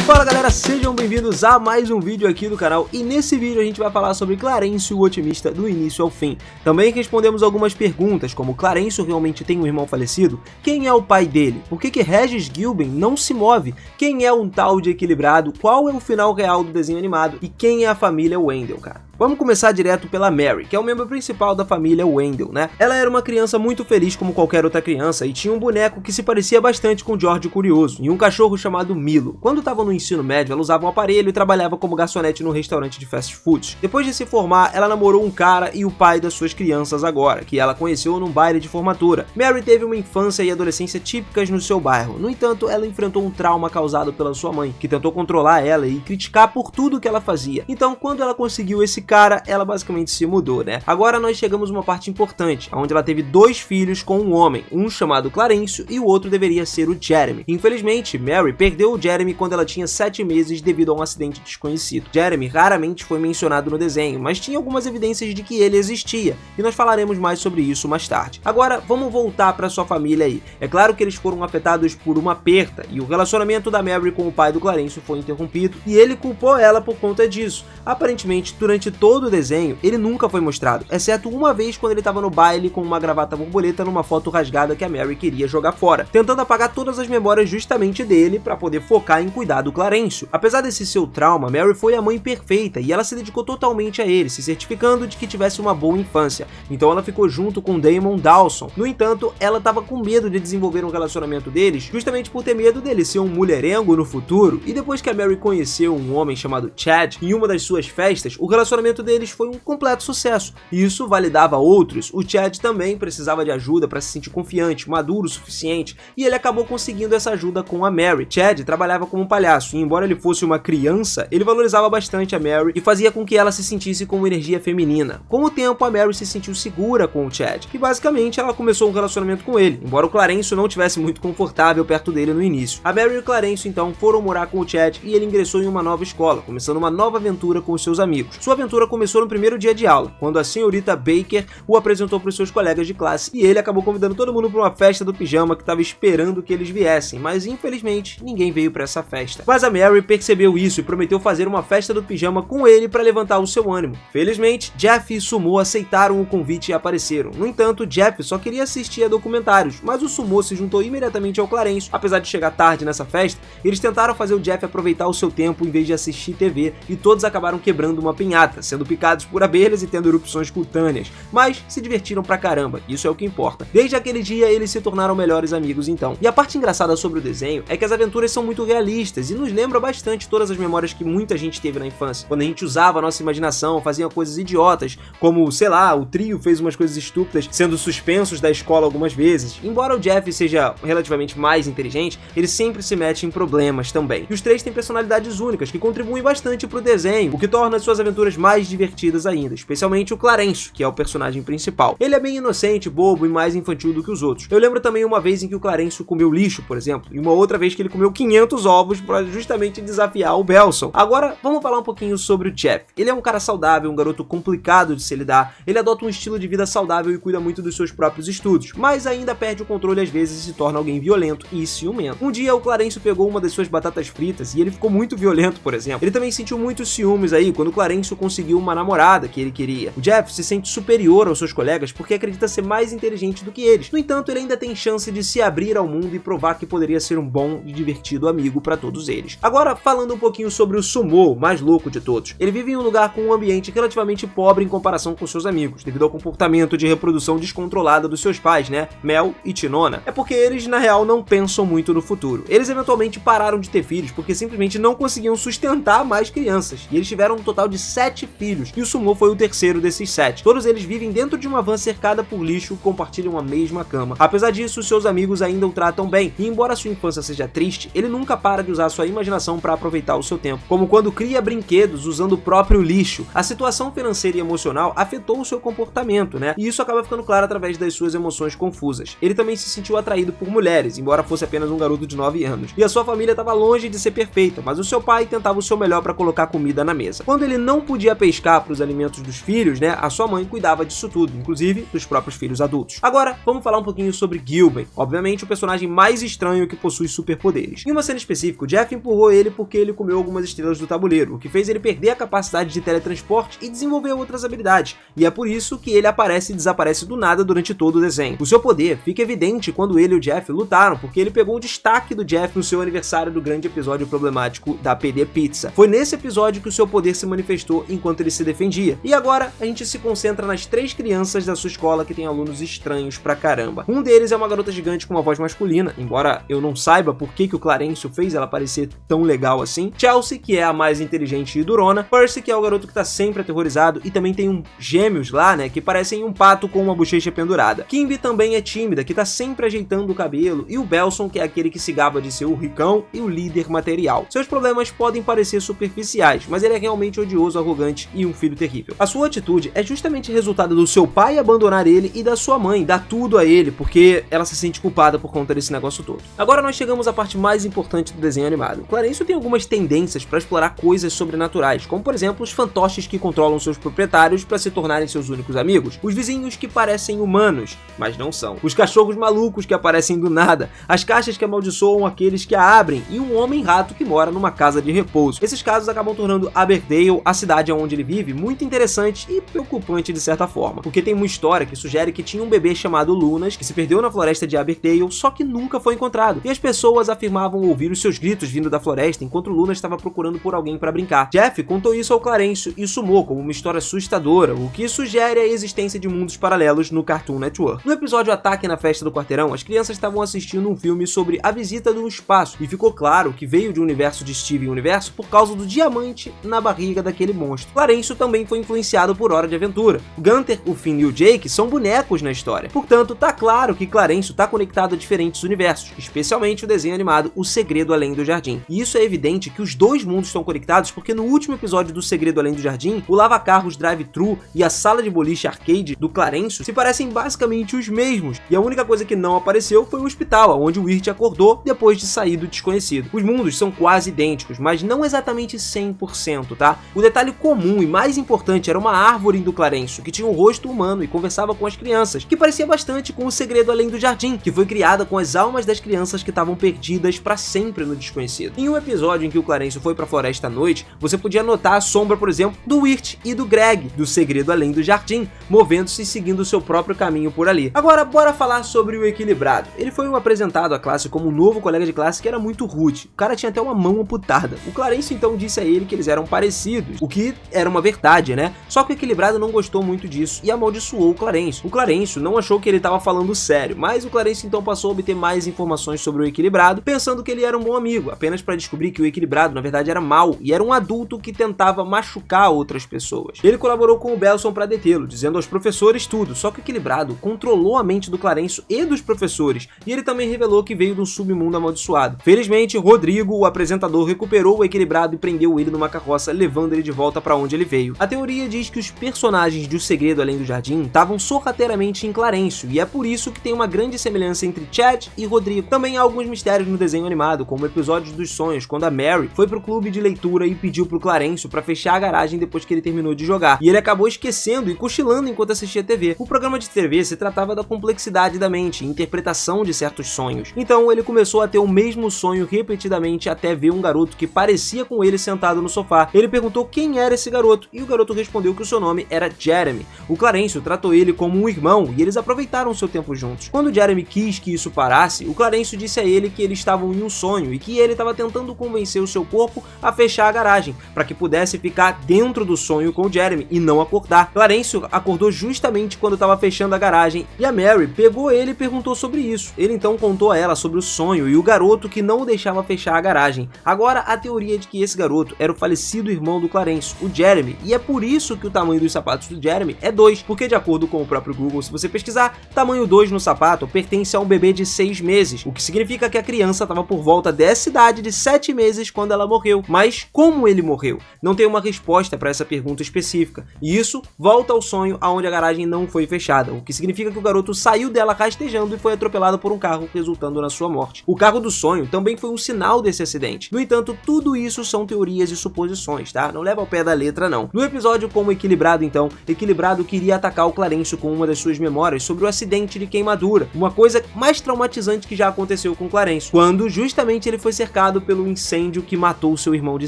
Fala galera, sejam bem-vindos a mais um vídeo aqui do canal e nesse vídeo a gente vai falar sobre Clarencio, o otimista, do início ao fim. Também respondemos algumas perguntas como Clarencio realmente tem um irmão falecido? Quem é o pai dele? Por que Regis Gilben não se move? Quem é um tal de equilibrado? Qual é o final real do desenho animado? E quem é a família Wendell, cara? Vamos começar direto pela Mary, que é o membro principal da família Wendell, né? Ela era uma criança muito feliz como qualquer outra criança e tinha um boneco que se parecia bastante com George o Curioso e um cachorro chamado Milo. Quando estava no ensino médio, ela usava um aparelho e trabalhava como garçonete num restaurante de fast food. Depois de se formar, ela namorou um cara e o pai das suas crianças agora, que ela conheceu num baile de formatura. Mary teve uma infância e adolescência típicas no seu bairro. No entanto, ela enfrentou um trauma causado pela sua mãe, que tentou controlar ela e criticar por tudo que ela fazia. Então, quando ela conseguiu esse cara, ela basicamente se mudou, né? Agora nós chegamos a uma parte importante, onde ela teve dois filhos com um homem, um chamado Clarencio e o outro deveria ser o Jeremy. Infelizmente, Mary perdeu o Jeremy quando ela tinha 7 meses devido a um acidente desconhecido. Jeremy raramente foi mencionado no desenho, mas tinha algumas evidências de que ele existia, e nós falaremos mais sobre isso mais tarde. Agora, vamos voltar para sua família aí. É claro que eles foram afetados por uma perda, e o relacionamento da Mary com o pai do Clarencio foi interrompido, e ele culpou ela por conta disso. Aparentemente, durante todo o desenho, ele nunca foi mostrado, exceto uma vez quando ele estava no baile com uma gravata borboleta numa foto rasgada que a Mary queria jogar fora, tentando apagar todas as memórias justamente dele para poder focar em cuidar do Clarencio. Apesar desse seu trauma, Mary foi a mãe perfeita e ela se dedicou totalmente a ele, se certificando de que tivesse uma boa infância. Então ela ficou junto com Damon Dawson. No entanto, ela estava com medo de desenvolver um relacionamento deles, justamente por ter medo dele ser um mulherengo no futuro, e depois que a Mary conheceu um homem chamado Chad em uma das suas festas, o relacionamento deles foi um completo sucesso, e isso validava a outros. O Chad também precisava de ajuda para se sentir confiante, maduro o suficiente, e ele acabou conseguindo essa ajuda com a Mary. Chad trabalhava como um palhaço, e embora ele fosse uma criança, ele valorizava bastante a Mary e fazia com que ela se sentisse com uma energia feminina. Com o tempo, a Mary se sentiu segura com o Chad, e basicamente ela começou um relacionamento com ele, embora o Clarencio não tivesse muito confortável perto dele no início. A Mary e o Clarencio então foram morar com o Chad e ele ingressou em uma nova escola, começando uma nova aventura com os seus amigos. Sua aventura começou no primeiro dia de aula, quando a senhorita Baker o apresentou para os seus colegas de classe e ele acabou convidando todo mundo para uma festa do pijama que estava esperando que eles viessem, mas infelizmente ninguém veio para essa festa. Mas a Mary percebeu isso e prometeu fazer uma festa do pijama com ele para levantar o seu ânimo. Felizmente, Jeff e Sumo aceitaram o convite e apareceram. No entanto, Jeff só queria assistir a documentários, mas o Sumo se juntou imediatamente ao Clarencio. Apesar de chegar tarde nessa festa, eles tentaram fazer o Jeff aproveitar o seu tempo em vez de assistir TV e todos acabaram quebrando uma pinhata, sendo picados por abelhas e tendo erupções cutâneas, mas se divertiram pra caramba, isso é o que importa. Desde aquele dia eles se tornaram melhores amigos então. E a parte engraçada sobre o desenho é que as aventuras são muito realistas e nos lembra bastante todas as memórias que muita gente teve na infância, quando a gente usava a nossa imaginação, fazia coisas idiotas, como, sei lá, o trio fez umas coisas estúpidas, sendo suspensos da escola algumas vezes. Embora o Jeff seja relativamente mais inteligente, ele sempre se mete em problemas também. E os três têm personalidades únicas que contribuem bastante pro desenho, o que torna as suas aventuras mais divertidas ainda, especialmente o Clarencio, que é o personagem principal. Ele é bem inocente, bobo e mais infantil do que os outros. Eu lembro também uma vez em que o Clarencio comeu lixo, por exemplo, e uma outra vez que ele comeu 500 ovos para justamente desafiar o Belson. Agora, vamos falar um pouquinho sobre o Jeff. Ele é um cara saudável, um garoto complicado de se lidar, ele adota um estilo de vida saudável e cuida muito dos seus próprios estudos, mas ainda perde o controle às vezes e se torna alguém violento e ciumento. Um dia o Clarencio pegou uma das suas batatas fritas e ele ficou muito violento, por exemplo. Ele também sentiu muitos ciúmes aí quando o Clarencio conseguiu uma namorada que ele queria. O Jeff se sente superior aos seus colegas porque acredita ser mais inteligente do que eles. No entanto, ele ainda tem chance de se abrir ao mundo e provar que poderia ser um bom e divertido amigo para todos eles. Agora, falando um pouquinho sobre o Sumo, o mais louco de todos. Ele vive em um lugar com um ambiente relativamente pobre em comparação com seus amigos, devido ao comportamento de reprodução descontrolada dos seus pais, né? Mel e Tinona. É porque eles, na real, não pensam muito no futuro. Eles eventualmente pararam de ter filhos porque simplesmente não conseguiam sustentar mais crianças. E eles tiveram um total de 7 filhos. E o Sumo foi o terceiro desses 7. Todos eles vivem dentro de uma van cercada por lixo e compartilham a mesma cama. Apesar disso, seus amigos ainda o tratam bem. E embora sua infância seja triste, ele nunca para de usar sua imaginação para aproveitar o seu tempo. Como quando cria brinquedos usando o próprio lixo. A situação financeira e emocional afetou o seu comportamento, né? E isso acaba ficando claro através das suas emoções confusas. Ele também se sentiu atraído por mulheres, embora fosse apenas um garoto de 9 anos. E a sua família estava longe de ser perfeita, mas o seu pai tentava o seu melhor para colocar comida na mesa. Quando ele não podia pescar para os alimentos dos filhos, né, a sua mãe cuidava disso tudo, inclusive dos próprios filhos adultos. Agora, vamos falar um pouquinho sobre Gilben, obviamente o personagem mais estranho que possui superpoderes. Em uma cena específica, o Jeff empurrou ele porque ele comeu algumas estrelas do tabuleiro, o que fez ele perder a capacidade de teletransporte e desenvolver outras habilidades, e é por isso que ele aparece e desaparece do nada durante todo o desenho. O seu poder fica evidente quando ele e o Jeff lutaram, porque ele pegou o destaque do Jeff no seu aniversário do grande episódio problemático da PD Pizza. Foi nesse episódio que o seu poder se manifestou enquanto ele se defendia. E agora a gente se concentra nas 3 crianças da sua escola que tem alunos estranhos pra caramba. Um deles é uma garota gigante com uma voz masculina, embora eu não saiba por que o Clarencio fez ela parecer tão legal assim. Chelsea, que é a mais inteligente e durona. Percy, que é o garoto que tá sempre aterrorizado, e também tem gêmeos lá, né, que parecem um pato com uma bochecha pendurada. Kimby também é tímida, que tá sempre ajeitando o cabelo, e o Belson, que é aquele que se gaba de ser o ricão e o líder material. Seus problemas podem parecer superficiais, mas ele é realmente odioso, arrogante e um filho terrível. A sua atitude é justamente resultado do seu pai abandonar ele e da sua mãe dar tudo a ele, porque ela se sente culpada por conta desse negócio todo. Agora nós chegamos à parte mais importante do desenho animado. Clarencio tem algumas tendências para explorar coisas sobrenaturais, como por exemplo os fantoches que controlam seus proprietários para se tornarem seus únicos amigos, os vizinhos que parecem humanos, mas não são, os cachorros malucos que aparecem do nada, as caixas que amaldiçoam aqueles que a abrem e um homem-rato que mora numa casa de repouso. Esses casos acabam tornando Aberdale, a cidade onde ele vive, muito interessante e preocupante de certa forma, porque tem uma história que sugere que tinha um bebê chamado Lunas que se perdeu na floresta de Aberdale, só que nunca foi encontrado, e as pessoas afirmavam ouvir os seus gritos vindo da floresta enquanto Lunas estava procurando por alguém para brincar. Jeff contou isso ao Clarencio e sumou como uma história assustadora, o que sugere a existência de mundos paralelos no Cartoon Network. No episódio Ataque na Festa do Quarteirão, as crianças estavam assistindo um filme sobre a visita do espaço, e ficou claro que veio de um universo de Steven Universo por causa do diamante na barriga daquele monstro. Clarencio também foi influenciado por Hora de Aventura. O Gunther, o Finn e o Jake são bonecos na história, portanto tá claro que Clarencio tá conectado a diferentes universos, especialmente o desenho animado O Segredo Além do Jardim. E isso é evidente que os dois mundos estão conectados porque no último episódio do Segredo Além do Jardim, o lava-carros drive-thru e a sala de boliche arcade do Clarencio se parecem basicamente os mesmos, e a única coisa que não apareceu foi o hospital, onde o Wirt acordou depois de sair do desconhecido. Os mundos são quase idênticos, mas não exatamente 100%, tá? O detalhe comum e mais importante era uma árvore do Clarencio, que tinha um rosto humano e conversava com as crianças, que parecia bastante com O Segredo Além do Jardim, que foi criada com as almas das crianças que estavam perdidas para sempre no desconhecido. Em um episódio em que o Clarencio foi pra floresta à noite, você podia notar a sombra, por exemplo, do Wirt e do Greg, do Segredo Além do Jardim, movendo-se e seguindo o seu próprio caminho por ali. Agora, bora falar sobre o Equilibrado. Ele foi apresentado à classe como um novo colega de classe que era muito rude. O cara tinha até uma mão amputada. O Clarencio então disse a ele que eles eram parecidos, o que era uma verdade, né? Só que o Equilibrado não gostou muito disso e amaldiçoou o Clarencio. O Clarencio não achou que ele estava falando sério, mas o Clarencio então passou a obter mais informações sobre o Equilibrado, pensando que ele era um bom amigo, apenas para descobrir que o Equilibrado na verdade era mau e era um adulto que tentava machucar outras pessoas. Ele colaborou com o Belson para detê-lo, dizendo aos professores tudo, só que o Equilibrado controlou a mente do Clarencio e dos professores, e ele também revelou que veio de um submundo amaldiçoado. Felizmente, Rodrigo, o apresentador, recuperou o Equilibrado e prendeu ele numa carroça, levando ele de volta para onde ele veio. A teoria diz que os personagens de O Segredo Além do Jardim estavam sorrateiramente em Clarencio, e é por isso que tem uma grande semelhança entre Chad e Rodrigo. Também há alguns mistérios no desenho animado, como o episódio dos sonhos, quando a Mary foi pro clube de leitura e pediu pro Clarencio para fechar a garagem depois que ele terminou de jogar, e ele acabou esquecendo e cochilando enquanto assistia TV. O programa de TV se tratava da complexidade da mente e interpretação de certos sonhos. Então ele começou a ter o mesmo sonho repetidamente até ver um garoto que parecia com ele sentado no sofá. Ele perguntou quem era esse garoto e o garoto respondeu que o seu nome era Jeremy. O Clarencio tratou ele como um irmão e eles aproveitaram seu tempo juntos. Quando Jeremy quis que isso parasse, o Clarencio disse a ele que eles estavam em um sonho e que ele estava tentando convencer o seu corpo a fechar a garagem, para que pudesse ficar dentro do sonho com o Jeremy e não acordar. Clarencio acordou justamente quando estava fechando a garagem e a Mary pegou ele e perguntou sobre isso. Ele então contou a ela sobre o sonho e o garoto que não o deixava fechar a garagem. Agora a teoria é de que esse garoto era o falecido irmão do Clarencio, o Jeremy, e é por isso que o tamanho dos sapatos do Jeremy é 2, porque de acordo com o próprio Google, se você pesquisar, tamanho 2 no sapato pertence a um bebê de 6 meses, o que significa que a criança estava por volta dessa idade de 7 meses quando ela morreu. Mas como ele morreu? Não tem uma resposta para essa pergunta específica, e isso volta ao sonho aonde a garagem não foi fechada, o que significa que o garoto saiu dela rastejando e foi atropelado por um carro, resultando na sua morte. O carro do sonho também foi um sinal desse acidente. No entanto, tudo isso são teorias e suposições, tá? Não leva ao pé da letra letra não. No episódio com o Equilibrado então, Equilibrado queria atacar o Clarencio com uma das suas memórias sobre o acidente de queimadura, uma coisa mais traumatizante que já aconteceu com o Clarencio, quando justamente ele foi cercado pelo incêndio que matou seu irmão de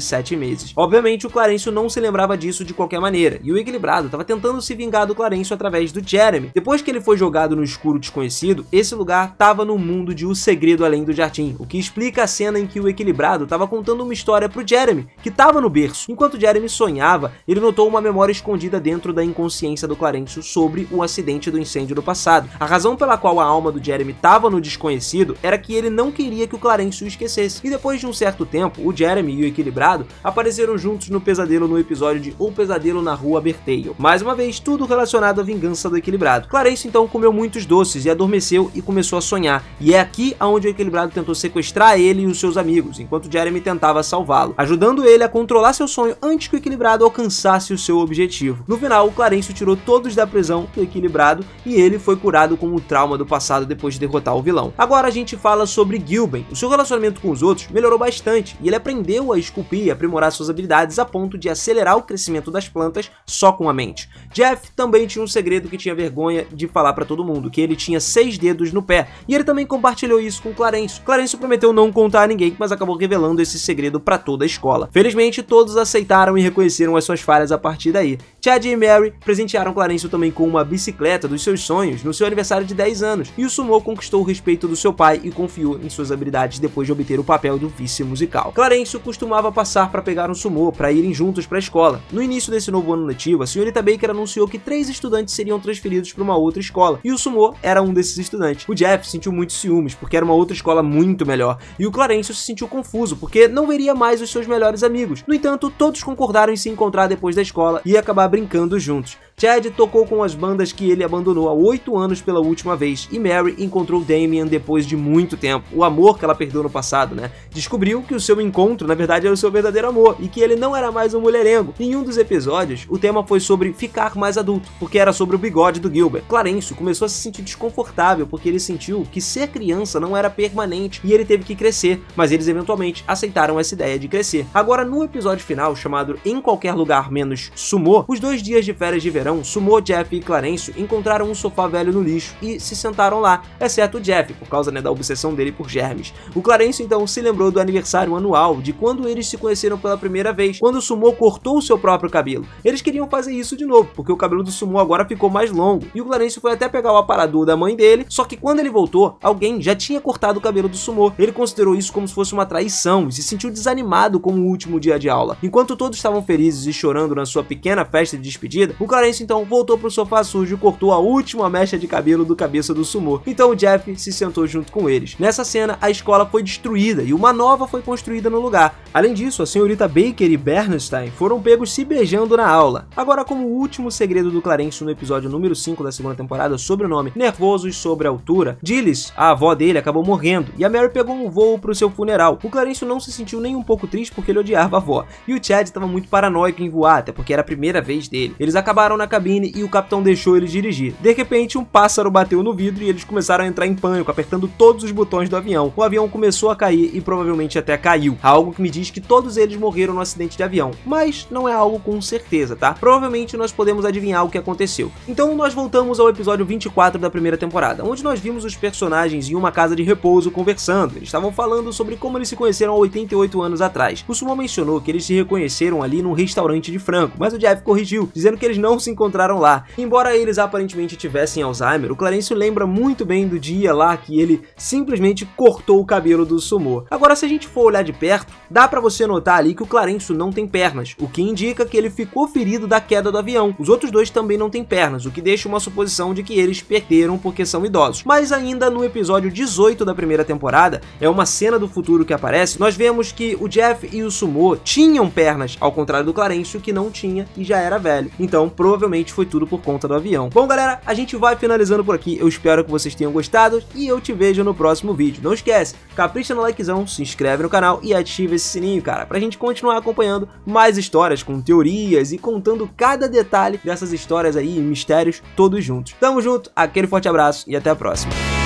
7 meses. Obviamente o Clarencio não se lembrava disso de qualquer maneira, e o Equilibrado estava tentando se vingar do Clarencio através do Jeremy. Depois que ele foi jogado no escuro desconhecido, esse lugar estava no mundo de O Segredo Além do Jardim, o que explica a cena em que o Equilibrado estava contando uma história pro Jeremy, que estava no berço. Enquanto Jeremy sonhava, ele notou uma memória escondida dentro da inconsciência do Clarencio sobre o acidente do incêndio do passado. A razão pela qual a alma do Jeremy estava no desconhecido era que ele não queria que o Clarencio o esquecesse. E depois de um certo tempo, o Jeremy e o Equilibrado apareceram juntos no pesadelo no episódio de O Pesadelo na Rua Bertale. Mais uma vez, tudo relacionado à vingança do Equilibrado. Clarencio então comeu muitos doces e adormeceu e começou a sonhar. E é aqui onde o Equilibrado tentou sequestrar ele e os seus amigos, enquanto Jeremy tentava salvá-lo, ajudando ele a controlar seu sonho antes que o Equilibrado alcançasse o seu objetivo. No final, o Clarencio tirou todos da prisão do Equilibrado e ele foi curado com o trauma do passado depois de derrotar o vilão. Agora a gente fala sobre Gilben. O seu relacionamento com os outros melhorou bastante e ele aprendeu a esculpir e aprimorar suas habilidades a ponto de acelerar o crescimento das plantas só com a mente. Jeff também tinha um segredo que tinha vergonha de falar pra todo mundo, que ele tinha 6 dedos no pé, e ele também compartilhou isso com Clarencio. Clarencio prometeu não contar a ninguém, mas acabou revelando esse segredo pra toda a escola. Felizmente, todos aceitaram e reconheceram as suas falhas a partir daí. Chad e Mary presentearam Clarencio também com uma bicicleta dos seus sonhos no seu aniversário de 10 anos, e o Sumo conquistou o respeito do seu pai e confiou em suas habilidades depois de obter o papel do vice musical. Clarencio costumava passar para pegar um Sumo para irem juntos para a escola. No início desse novo ano letivo, a senhorita Baker anunciou que 3 estudantes seriam transferidos para uma outra escola, e o Sumo era um desses estudantes. O Jeff sentiu muitos ciúmes, porque era uma outra escola muito melhor, e o Clarencio se sentiu confuso, porque não veria mais os seus melhores amigos. No entanto, todos concordaram em se encontrar depois da escola e acabar brincando juntos. Chad tocou com as bandas que ele abandonou há 8 anos pela última vez, e Mary encontrou Damien depois de muito tempo, o amor que ela perdeu no passado, né? Descobriu que o seu encontro, na verdade, era o seu verdadeiro amor, e que ele não era mais um mulherengo. Em um dos episódios, o tema foi sobre ficar mais adulto, porque era sobre o bigode do Gilbert. Clarencio começou a se sentir desconfortável, porque ele sentiu que ser criança não era permanente, e ele teve que crescer, mas eles eventualmente aceitaram essa ideia de crescer. Agora, no episódio final, chamado Em Qualquer Lugar Menos Sumo, os 2 dias de férias de verão, Sumo, Jeff e Clarencio encontraram um sofá velho no lixo e se sentaram lá, exceto o Jeff, por causa da obsessão dele por germes. O Clarencio então se lembrou do aniversário anual de quando eles se conheceram pela primeira vez, quando o Sumo cortou o seu próprio cabelo. Eles queriam fazer isso de novo, porque o cabelo do Sumo agora ficou mais longo, e o Clarencio foi até pegar o aparador da mãe dele, só que quando ele voltou, alguém já tinha cortado o cabelo do Sumo. Ele considerou isso como se fosse uma traição e se sentiu desanimado com o último dia de aula. Enquanto todos estavam felizes e chorando na sua pequena festa de despedida, o Clarencio então voltou pro sofá sujo e cortou a última mecha de cabelo do cabeça do Sumo. Então o Jeff se sentou junto com eles. Nessa cena, a escola foi destruída e uma nova foi construída no lugar. Além disso, a senhorita Baker e Bernstein foram pegos se beijando na aula. Agora, como o último segredo do Clarencio no episódio número 5 da segunda temporada, sobre o nome Nervosos sobre a Altura, Gillis, a avó dele, acabou morrendo e a Mary pegou um voo pro seu funeral. O Clarencio não se sentiu nem um pouco triste porque ele odiava a avó, e o Chad estava muito paranoico em voar, até porque era a primeira vez dele. Eles acabaram na cabine e o capitão deixou ele dirigir. De repente, um pássaro bateu no vidro e eles começaram a entrar em pânico, apertando todos os botões do avião. O avião começou a cair e provavelmente até caiu, algo que me diz que todos eles morreram no acidente de avião, mas não é algo com certeza, tá? Provavelmente nós podemos adivinhar o que aconteceu. Então nós voltamos ao episódio 24 da primeira temporada, onde nós vimos os personagens em uma casa de repouso conversando. Eles estavam falando sobre como eles se conheceram há 88 anos atrás. O Sumo mencionou que eles se reconheceram ali num restaurante de frango, mas o Jeff corrigiu, dizendo que eles não se encontraram lá. Embora eles aparentemente tivessem Alzheimer, o Clarencio lembra muito bem do dia lá que ele simplesmente cortou o cabelo do Sumo. Agora, se a gente for olhar de perto, dá pra você notar ali que o Clarencio não tem pernas, o que indica que ele ficou ferido da queda do avião. Os outros dois também não têm pernas, o que deixa uma suposição de que eles perderam porque são idosos. Mas ainda no episódio 18 da primeira temporada, é uma cena do futuro que aparece, nós vemos que o Jeff e o Sumo tinham pernas, ao contrário do Clarencio, que não tinha e já era velho. Então, provavelmente foi tudo por conta do avião. Bom, galera, a gente vai finalizando por aqui. Eu espero que vocês tenham gostado e eu te vejo no próximo vídeo. Não esquece, capricha no likezão, se inscreve no canal e ativa esse sininho, cara, pra gente continuar acompanhando mais histórias com teorias e contando cada detalhe dessas histórias aí e mistérios todos juntos. Tamo junto, aquele forte abraço e até a próxima.